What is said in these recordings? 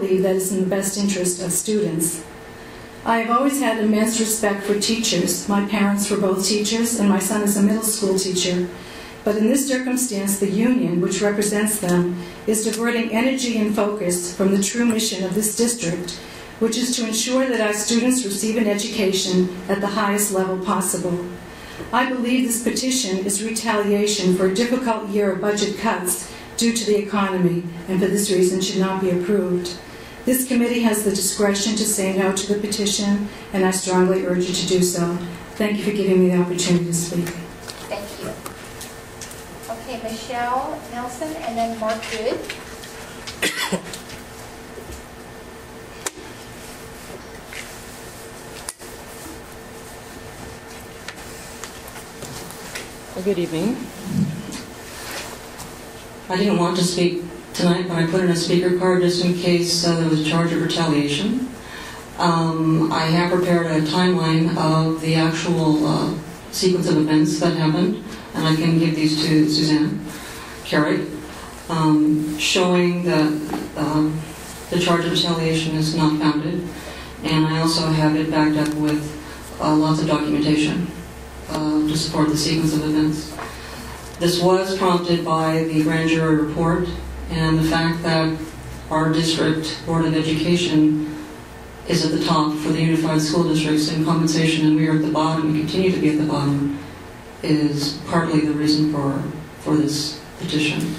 believe that is in the best interest of students. I have always had immense respect for teachers. My parents were both teachers, and my son is a middle school teacher. But in this circumstance, the union, which represents them, is diverting energy and focus from the true mission of this district, which is to ensure that our students receive an education at the highest level possible. I believe this petition is retaliation for a difficult year of budget cuts due to the economy, and for this reason should not be approved. This committee has the discretion to say no to the petition, and I strongly urge you to do so. Thank you for giving me the opportunity to speak. Thank you. Okay, Michelle Nelson and then Mark Good. Well, good evening. I didn't want to speak tonight, but I put in a speaker card just in case there was a charge of retaliation. I have prepared a timeline of the actual sequence of events that happened, and I can give these to Suzanne Carey, showing that the charge of retaliation is not founded, and I also have it backed up with lots of documentation to support the sequence of events. This was prompted by the grand jury report and the fact that our district Board of Education is at the top for the unified school districts in compensation, and we are at the bottom and continue to be at the bottom, is partly the reason for this petition.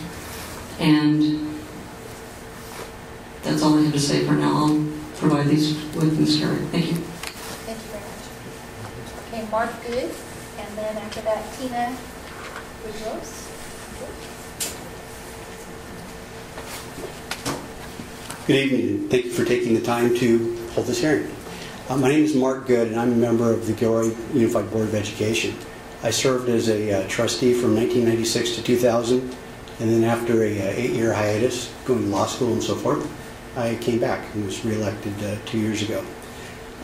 And that's all I have to say for now. I'll provide these with Ms. Carey. Thank you. Thank you very much. Okay, Mark Good, and then after that, Tina Woodrose. Good evening, and thank you for taking the time to hold this hearing. My name is Mark Good, and I'm a member of the Gilroy Unified Board of Education. I served as a trustee from 1996 to 2000, and then after a 8-year hiatus, going to law school and so forth, I came back and was reelected 2 years ago.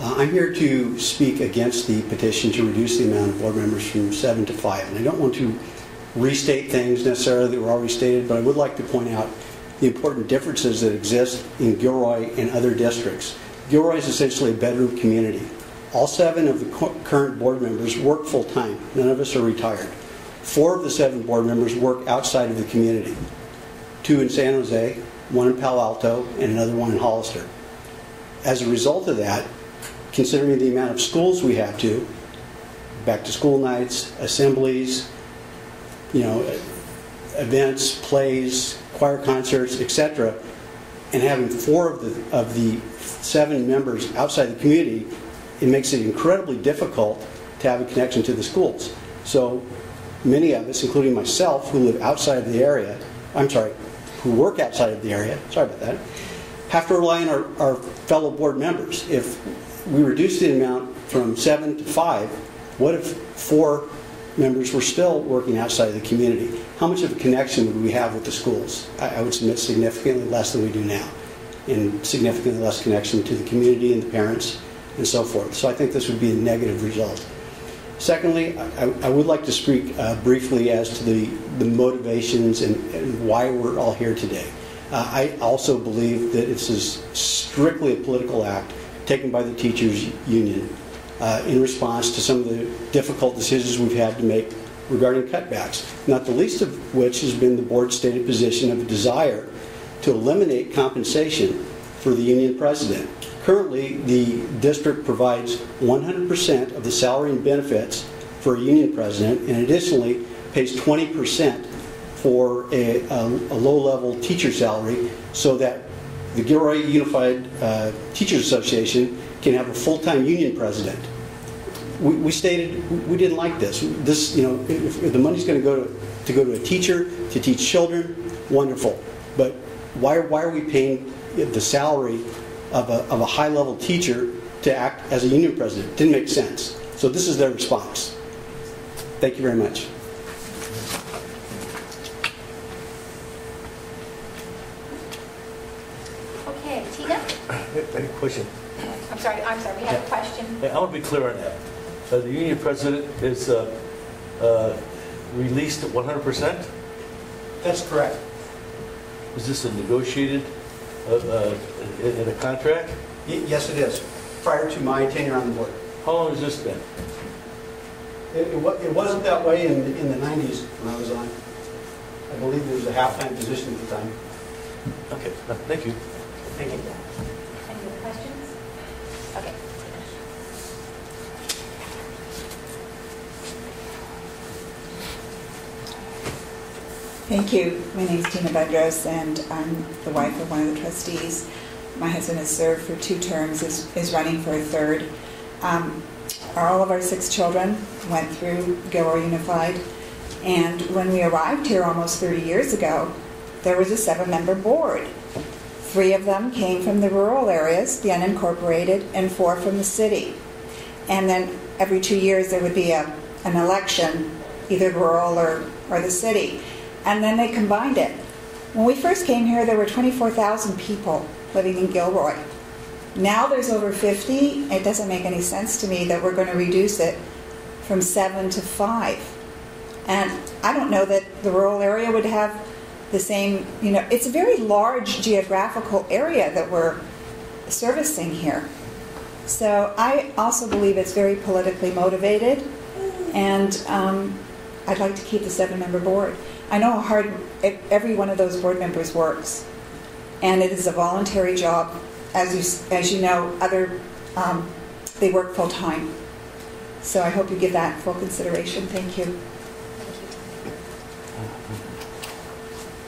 I'm here to speak against the petition to reduce the amount of board members from 7 to 5. And I don't want to restate things necessarily that were already stated, but I would like to point out the important differences that exist in Gilroy and other districts. Gilroy is essentially a bedroom community. All 7 of the current board members work full-time. None of us are retired. 4 of the 7 board members work outside of the community. 2 in San Jose, 1 in Palo Alto, and another 1 in Hollister. As a result of that, considering the amount of schools we have to, back to school nights, assemblies, events, plays, choir concerts, etc., and having 4 of the 7 members outside the community, it makes it incredibly difficult to have a connection to the schools. So many of us, including myself, who live outside of the area, who work outside of the area, sorry about that, have to rely on our fellow board members. If we reduce the amount from 7 to 5, what if 4 members were still working outside of the community? How much of a connection would we have with the schools? I would submit significantly less than we do now, and significantly less connection to the community and the parents and so forth. So I think this would be a negative result. Secondly, I would like to speak briefly as to the motivations and why we're all here today. I also believe that it's strictly a political act taken by the teachers union in response to some of the difficult decisions we've had to make regarding cutbacks, not the least of which has been the board's stated position of a desire to eliminate compensation for the union president. Currently, the district provides 100% of the salary and benefits for a union president, and additionally pays 20% for a low-level teacher salary, so that the Gilroy Unified Teachers Association can have a full-time union president. We stated we didn't like this. This, if the money's going to go to a teacher to teach children, wonderful. But why are we paying the salary of a high-level teacher to act as a union president? Didn't make sense. So this is their response. Thank you very much. Okay, Tina? I have a question. I'm sorry, we have a question. I want to be clear on that. The union president is released at 100%? That's correct. Was this a negotiated in a contract? Yes, it is, prior to my tenure on the board. How long has this been? It wasn't that way in the 90s when I was on. I believe there was a half-time position at the time. Okay, thank you. Thank you. Any other questions? Okay. Thank you. My name is Tina Bedros, and I'm the wife of one of the trustees. My husband has served for 2 terms, is running for a 3rd. All of our 6 children went through Gilroy Unified, and when we arrived here almost 30 years ago, there was a 7-member board. 3 of them came from the rural areas, the unincorporated, and 4 from the city. And then every 2 years there would be an election, either rural or the city. And then they combined it. When we first came here, there were 24,000 people living in Gilroy. Now there's over 50. It doesn't make any sense to me that we're going to reduce it from 7 to 5. And I don't know that the rural area would have the same, it's a very large geographical area that we're servicing here. So I also believe it's very politically motivated, and I'd like to keep the 7-member board. I know how hard every one of those board members works, and it is a voluntary job. As you know, they work full time. So I hope you give that full consideration. Thank you.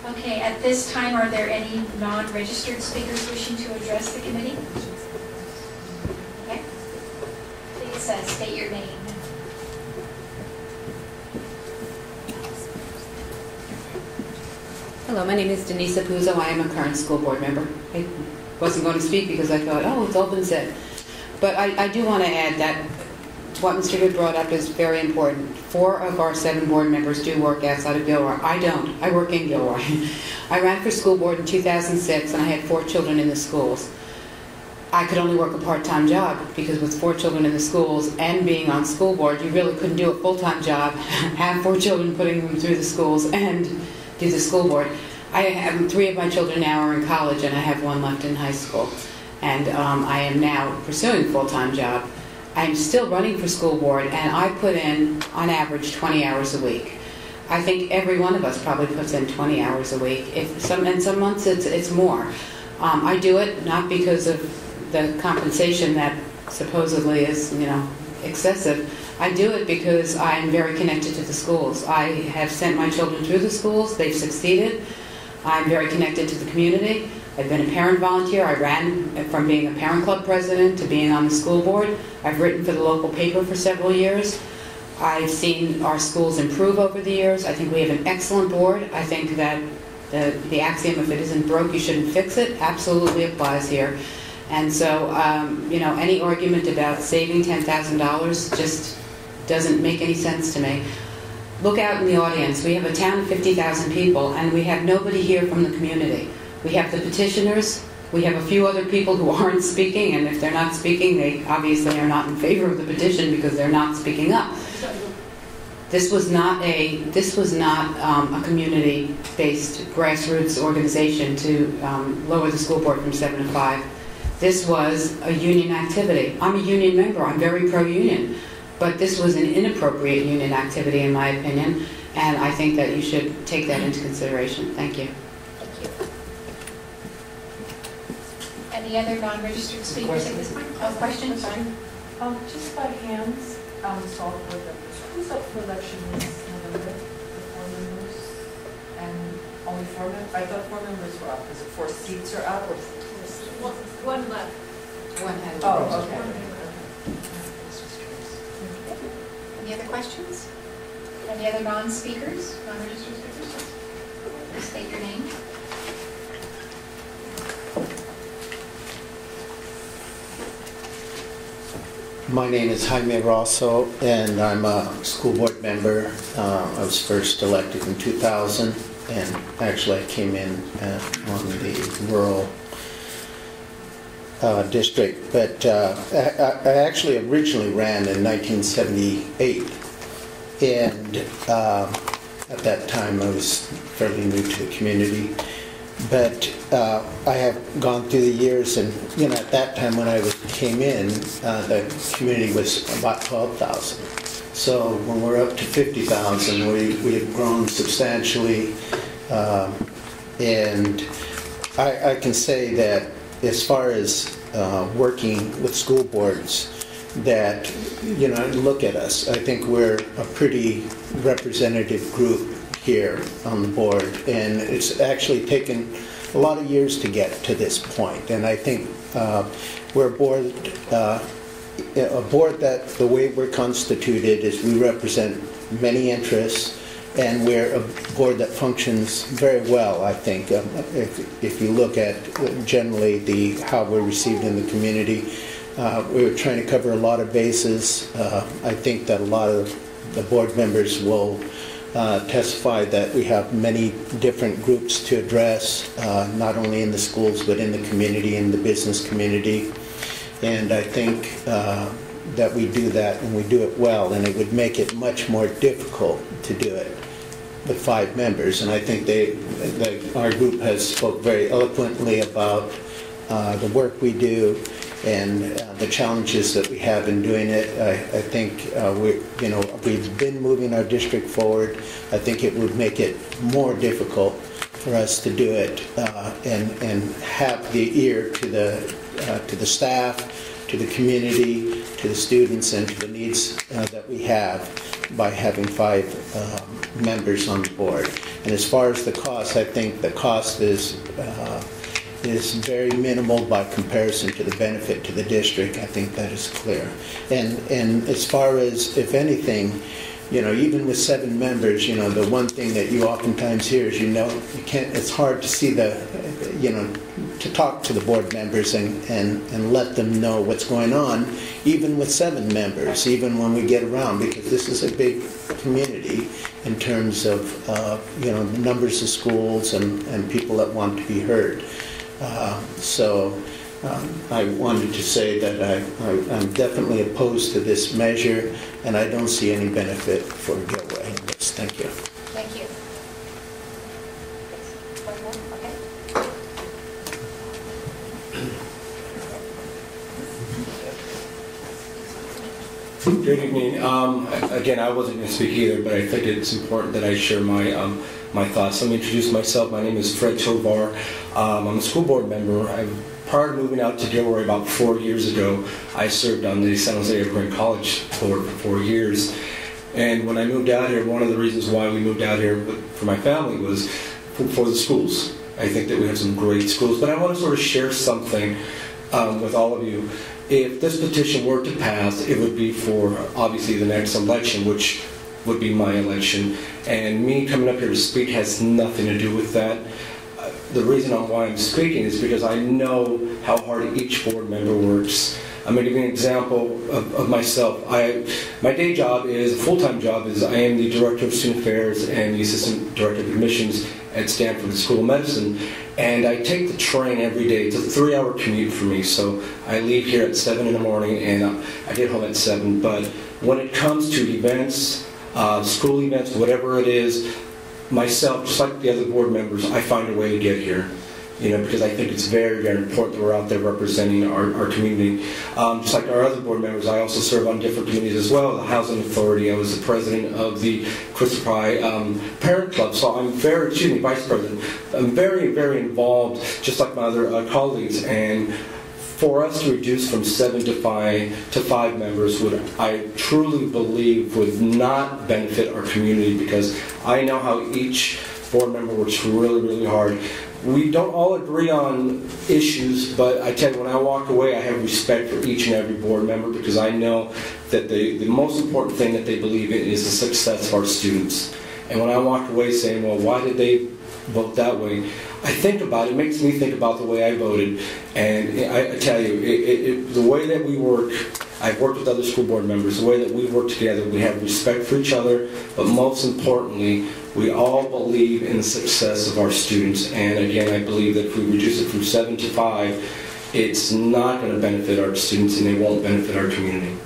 Okay, at this time, are there any non-registered speakers wishing to address the committee? Okay. Please state your name. Hello, my name is Denise Apuzzo. I am a current school board member. I wasn't going to speak because I thought, oh, it's all been said. But I do want to add that what Mr. Hood brought up is very important. 4 of our 7 board members do work outside of Gilroy. I don't. I work in Gilroy. I ran for school board in 2006, and I had 4 children in the schools. I could only work a part-time job because with 4 children in the schools and being on school board, you really couldn't do a full-time job, have 4 children, putting them through the schools, and do the school board. I have 3 of my children now are in college, and I have 1 left in high school. And I am now pursuing a full-time job. I'm still running for school board, and I put in, on average, 20 hours a week. I think every one of us probably puts in 20 hours a week. And some months it's more. I do it not because of the compensation that supposedly is, excessive. I do it because I'm very connected to the schools. I have sent my children through the schools. They've succeeded. I'm very connected to the community. I've been a parent volunteer. I ran from being a parent club president to being on the school board. I've written for the local paper for several years. I've seen our schools improve over the years. I think we have an excellent board. I think that the axiom, if it isn't broke, you shouldn't fix it, absolutely applies here. And so, any argument about saving $10,000 just doesn't make any sense to me. Look out in the audience. We have a town of 50,000 people, and we have nobody here from the community. We have the petitioners. We have a few other people who aren't speaking, and if they're not speaking, they obviously are not in favor of the petition because they're not speaking up. This was not a community-based grassroots organization to lower the school board from 7 to 5. This was a union activity. I'm a union member. I'm very pro-union. But this was an inappropriate union activity, in my opinion, and I think that you should take that into consideration. Thank you. Thank you. Any other non-registered speakers at this point? Oh, questions? Just by hands, so for the who's up for election this November? The 4 members, and only 4 members. I thought 4 members were up. Is it 4 seats are up or 4 seats? One left. One had Oh, okay. Any other questions? Any other non-speakers, non-registered speakers? Please state your name. My name is Jaime Rosso, and I'm a school board member. I was first elected in 2000, and actually I came in on the rural district, but I actually originally ran in 1978, and at that time I was fairly new to the community, But I have gone through the years, and at that time when I came in, the community was about 12,000. So when we're up to 50,000, we have grown substantially, and I can say that as far as working with school boards, that look at us. I think we're a pretty representative group here on the board, and it's actually taken a lot of years to get to this point. And I think we're a board that the way we're constituted is we represent many interests, and we're a board that functions very well, I think. If you look at generally how we're received in the community, we're trying to cover a lot of bases. I think that a lot of the board members will testify that we have many different groups to address, not only in the schools but in the community, in the business community. And I think that we do that and we do it well, and it would make it much more difficult to do it with 5 members. And I think our group has spoke very eloquently about the work we do and the challenges that we have in doing it. I think we've been moving our district forward. I think it would make it more difficult for us to do it and have the ear to the staff, to the community, to the students, and to the needs that we have by having 5 members on the board. And as far as the cost, I think the cost is very minimal by comparison to the benefit to the district. I think that is clear. And as far as, if anything, even with 7 members, the one thing that you oftentimes hear is, you can't, it's hard to see to talk to the board members and let them know what's going on, even with 7 members, even when we get around, because this is a big community in terms of, numbers of schools and people that want to be heard. I wanted to say that I'm definitely opposed to this measure, and I don't see any benefit for Gilroy in this. Thank you. Thank you. One more? Okay. Good evening. Again, I wasn't going to speak either, but I think it's important that I share my thoughts. Let me introduce myself. My name is Fred Tovar. I'm a school board member. Prior to moving out to Gilroy about 4 years ago, I served on the San Jose Urban College board for 4 years. And when I moved out here, one of the reasons why we moved out here for my family was for the schools. I think that we have some great schools, but I want to sort of share something with all of you. If this petition were to pass, it would be for obviously the next election, which would be my election. And me coming up here to speak has nothing to do with that. The reason why I'm speaking is because I know how hard each board member works. I'm going to give you an example of myself. My day job is, a full-time job is, I am the Director of Student Affairs and the Assistant Director of Admissions at Stanford School of Medicine. And I take the train every day. It's a 3-hour commute for me. So I leave here at 7 in the morning and I get home at 7. But when it comes to events, school events, whatever it is, myself, just like the other board members, I find a way to get here. Because I think it's very, very important that we're out there representing our community. Just like our other board members, I also serve on different committees as well. The Housing Authority, I was the president of the Christopher Pry Parent Club, so I'm vice president. I'm very, very involved, just like my other colleagues. And for us to reduce from 7 to 5 members would, I truly believe, would not benefit our community, because I know how each board member works really, really hard. We don't all agree on issues, but I tell you, when I walk away, I have respect for each and every board member, because I know that the most important thing that they believe in is the success of our students. And when I walk away saying, well, why did they vote that way? I think about it, makes me think about the way I voted. And I tell you, the way that we work, I've worked with other school board members, the way that we work together, we have respect for each other, but most importantly, we all believe in the success of our students. And again, I believe that if we reduce it from 7 to 5, it's not going to benefit our students and it won't benefit our community.